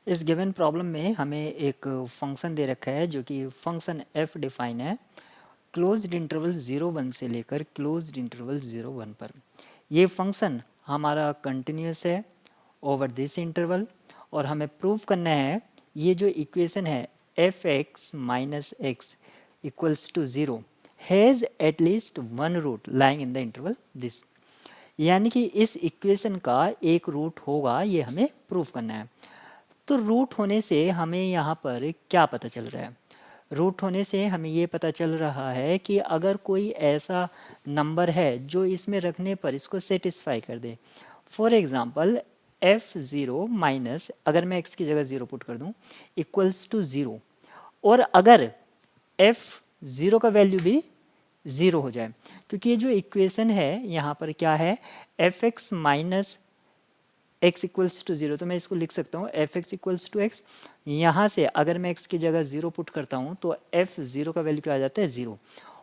इस given problem में हमें एक फंक्शन दे रखा है जो कि फंक्शन f डिफाइन है क्लोज्ड इंटरवल 0 1 से लेकर क्लोज्ड इंटरवल 0 1 पर। ये फंक्शन हमारा कंटिन्यूस है ओवर दिस इंटरवल और हमें प्रूव करना है ये जो इक्वेशन है f(x minus x equals to 0 has at least one root lying in the interval this, यानी कि इस इक्वेशन का एक रूट होगा, ये हमें प्रूव करना है। तो रूट होने से हमें यहाँ पर क्या पता चल रहा है? रूट होने से हमें ये पता चल रहा है कि अगर कोई ऐसा नंबर है जो इसमें रखने पर इसको सेटिस्फाई कर दे, फॉर एग्ज़ाम्पल f(0 माइनस अगर मैं x की जगह 0 पुट कर दूं इक्वल्स टू 0 और अगर f(0 का वैल्यू भी 0 हो जाए, क्योंकि ये जो इक्वेशन है यहाँ पर क्या है f(x minus x equals to 0, तो मैं इसको लिख सकता हूँ f(x इक्वल्स टू x। यहाँ से अगर मैं x की जगह 0 पुट करता हूँ तो f(0 का वैल्यू क्या आ जाता है 0,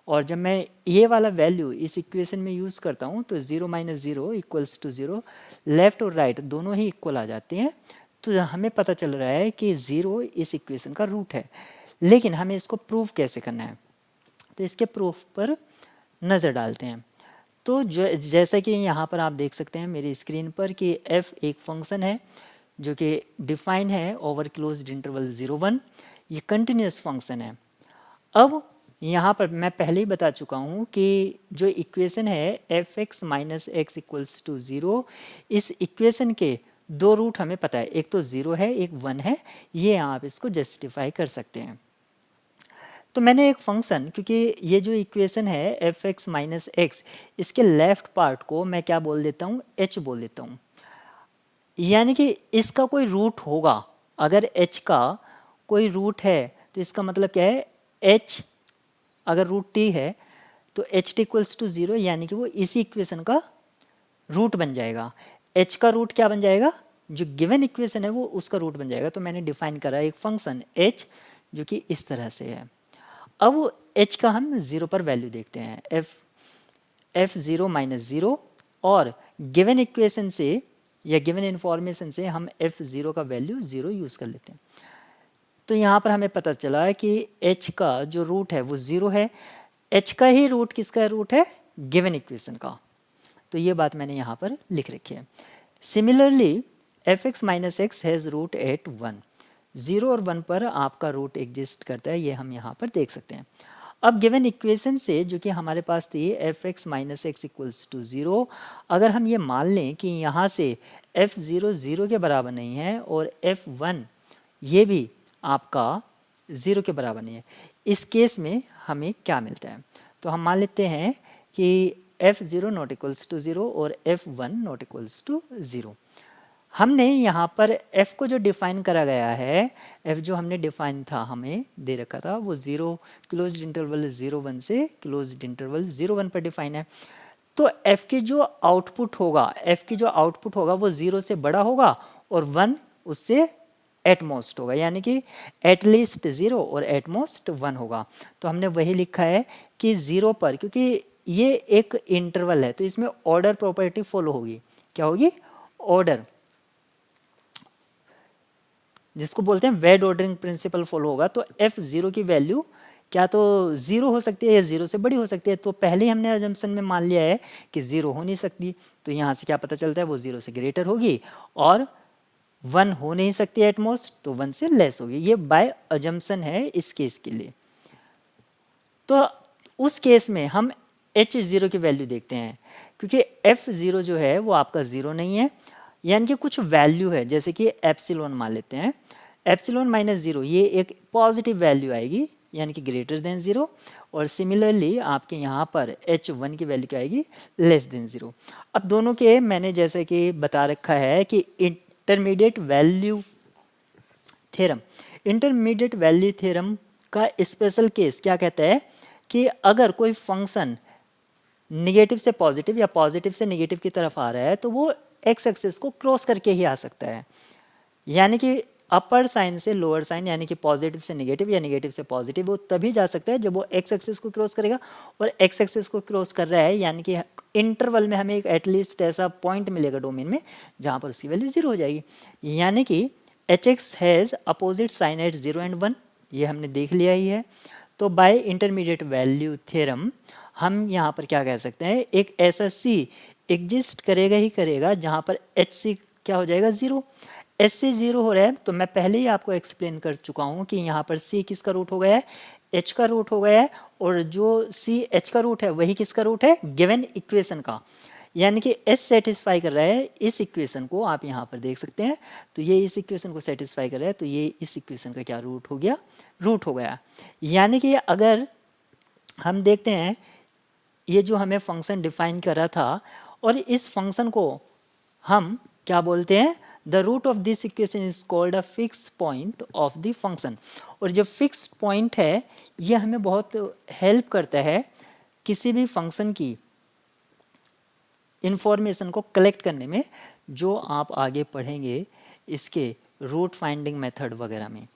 और जब मैं ये वाला वैल्यू इस इक्वेशन में यूज़ करता हूँ तो 0 माइनस 0 इक्वल्स टू 0, लेफ्ट और राइट दोनों ही इक्वल आ जाते हैं। तो हमें पता चल रहा है कि 0 इस इक्वेशन का रूट है। लेकिन हमें इसको प्रूव कैसे करना है, तो इसके प्रूफ पर नज़र डालते हैं। तो जैसा कि यहाँ पर आप देख सकते हैं मेरी स्क्रीन पर कि f एक फंक्शन है जो कि डिफाइन है ओवर क्लोज्ड इंटरवल 0 1, ये कंटिन्यूस फंक्शन है। अब यहाँ पर मैं पहले ही बता चुका हूँ कि जो इक्वेशन है f(x minus x equals to 0), इस इक्वेशन के दो रूट हमें पता है, एक तो 0 है एक 1 है, ये आप इसको जस्टिफाई कर सकते हैं। तो मैंने एक फंक्शन, क्योंकि ये जो इक्वेशन है f(x माइनस x), इसके लेफ्ट पार्ट को मैं क्या बोल देता हूँ h बोल देता हूँ, यानी कि इसका कोई रूट होगा। अगर h का कोई रूट है तो इसका मतलब क्या है h अगर रूट t है तो h t इक्वल्स टू 0, यानी कि वो इसी इक्वेशन का रूट बन जाएगा। h का रूट क्या बन जाएगा, जो गिवन इक्वेशन है वो उसका रूट बन जाएगा। तो मैंने डिफाइन करा एक फंक्शन h जो कि इस तरह से है। अब h का हम 0 पर वैल्यू देखते हैं, f(0 माइनस 0), और गिवन इक्वेशन से या गिवन इंफॉर्मेशन से हम f(0 का वैल्यू 0 यूज़ कर लेते हैं। तो यहाँ पर हमें पता चला कि h का जो रूट है वो 0 है। h का ही रूट किसका रूट है, गिवन इक्वेशन का। तो ये बात मैंने यहाँ पर लिख रखी है। Similarly f(x minus x has root at 1), 0 और 1 पर आपका रूट एग्जिस्ट करता है, ये हम यहाँ पर देख सकते हैं। अब गिवन इक्वेशन से जो कि हमारे पास थी f(x minus x equals to 0), अगर हम ये मान लें कि यहाँ से f(0) 0 के बराबर नहीं है और f(1) ये भी आपका 0 के बराबर नहीं है, इस केस में हमें क्या मिलता है? तो हम मान लेते हैं कि f(0) नॉट इक्वल्स टू 0 और f(1) नॉट इक्वल्स टू 0। हमने यहाँ पर f को जो डिफाइन करा गया है, f जो हमने डिफाइन था हमें दे रखा था वो 0 क्लोज्ड इंटरवल 0 1 से क्लोज्ड इंटरवल 0 1 पर डिफाइन है। तो f की जो आउटपुट होगा वो 0 से बड़ा होगा और 1 उससे एटमोस्ट होगा, यानी कि एटलीस्ट 0 और एटमोस्ट 1 होगा। तो हमने वही लिखा है कि 0 पर, क्योंकि ये एक इंटरवल है तो इसमें ऑर्डर प्रॉपर्टी फॉलो होगी। क्या होगी? ऑर्डर, जिसको बोलते हैं वेड ऑर्डरिंग प्रिंसिपल फॉलो होगा। तो f(0) की वैल्यू क्या तो 0 हो सकती है या 0 से बड़ी हो सकती है। तो पहले ही हमने अजम्पशन में मान लिया है कि 0 हो नहीं सकती, तो यहाँ से क्या पता चलता है वो 0 से ग्रेटर होगी, और 1 हो नहीं सकती एटमोस्ट, तो 1 से लेस होगी। ये बाय अजम्पशन है इस केस के लिए। तो उस केस में हम h(0) की वैल्यू देखते हैं, क्योंकि f(0) जो है वो आपका 0 नहीं है, यानी कि कुछ वैल्यू है, जैसे कि एप्सिलॉन मान लेते हैं। एप्सिलॉन माइनस 0 ये एक पॉजिटिव वैल्यू आएगी, यानी कि ग्रेटर देन 0, और सिमिलरली आपके यहाँ पर h(1) की वैल्यू क्या आएगी, लेस देन 0। अब दोनों के मैंने जैसे कि बता रखा है कि इंटरमीडिएट वैल्यू थ्योरम का स्पेशल केस क्या कहता है कि अगर कोई फंक्शन निगेटिव से पॉजिटिव या पॉजिटिव से निगेटिव की तरफ आ रहा है तो वो एक्स एक्सिस को क्रॉस करके ही आ सकता है, यानी कि अपर साइन से लोअर साइन, यानी कि पॉजिटिव से नेगेटिव या नेगेटिव से पॉजिटिव, वो तभी जा सकता है जब वो एक्स एक्सिस को क्रॉस करेगा। और एक्स एक्सिस को क्रॉस कर रहा है यानी कि इंटरवल में हमें एक एटलीस्ट ऐसा पॉइंट मिलेगा डोमेन में जहाँ पर उसकी वैल्यू 0 हो जाएगी। यानी कि H X has opposite sign at 0 and 1, ये हमने देख लिया ही है। तो बाय इंटरमीडिएट वैल्यू थ्योरम हम यहाँ पर क्या कह सकते हैं, एक ऐसा सी एग्जिस्ट करेगा ही करेगा जहाँ पर एच सी क्या हो जाएगा, ज़ीरो। एच सी ज़ीरो हो रहा है तो मैं पहले ही आपको एक्सप्लेन कर चुका हूँ कि यहाँ पर सी किसका रूट हो गया है, एच का रूट हो गया है, और जो सी एच का रूट है वही किसका रूट है, गिवन इक्वेशन का, यानी कि एस सेटिस्फाई कर रहा है इस इक्वेशन को, आप यहाँ पर देख सकते हैं। तो ये इस इक्वेशन को सेटिस्फाई कर रहा है, तो ये इस इक्वेशन का क्या रूट हो गया, रूट हो गया। यानी कि अगर हम देखते हैं ये जो हमें फंक्शन डिफाइन करा था, और इस फंक्शन को हम क्या बोलते हैं, the root of this equation is called a fix point of the function. और जो फिक्स पॉइंट है ये हमें बहुत हेल्प करता है किसी भी फंक्शन की इंफॉर्मेशन को कलेक्ट करने में, जो आप आगे पढ़ेंगे इसके रूट फाइंडिंग मेथड वगैरह में।